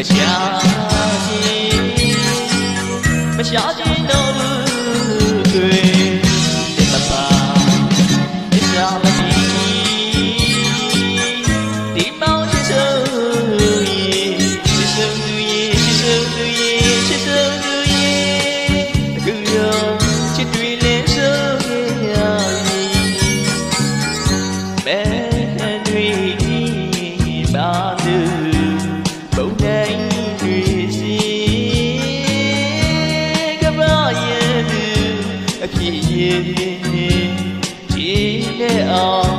ရှာခြင်းတော့ဘူးတွေတဲ့ပပါဒီစားမတီဒီမောင်ချစ်စိုးရဲ့ချစ်စိုးသူရဲ့ချစ်စိုးသူရဲ့ချစ်စိုးသူရဲ့အခုရောချစ်တွေလဲစိုးရမဲတွေပါလို့ဘုံတိုင်းတွေစီကဘာရဲ့အဖြစ်ရဲ့ကြည်တဲ့အောင်